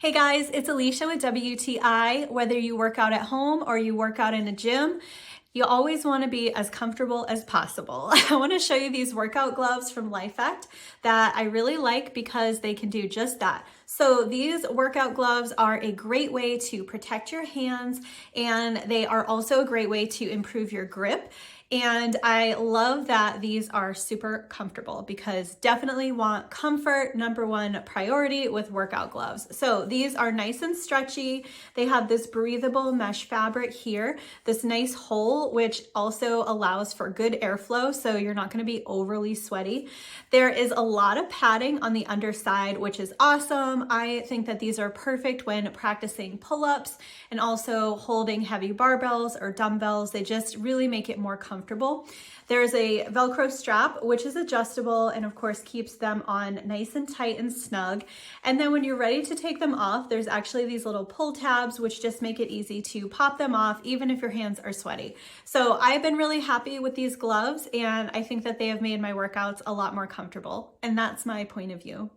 Hey guys, it's Alicia with WTI. Whether you work out at home or you work out in a gym, you always want to be as comfortable as possible. I want to show you these workout gloves from LIFECT that I really like because they can do just that. So these workout gloves are a great way to protect your hands, and they are also a great way to improve your grip. And I love that these are super comfortable because definitely want comfort, number one priority with workout gloves. So these are nice and stretchy. They have this breathable mesh fabric here, this nice hole, which also allows for good airflow, so you're not going to be overly sweaty. There is a lot of padding on the underside, which is awesome. I think that these are perfect when practicing pull-ups and also holding heavy barbells or dumbbells. They just really make it more comfortable. There's a Velcro strap, which is adjustable and of course keeps them on nice and tight and snug. And then when you're ready to take them off, there's actually these little pull tabs, which just make it easy to pop them off, even if your hands are sweaty. So I've been really happy with these gloves, and I think that they have made my workouts a lot more comfortable. And that's my point of view.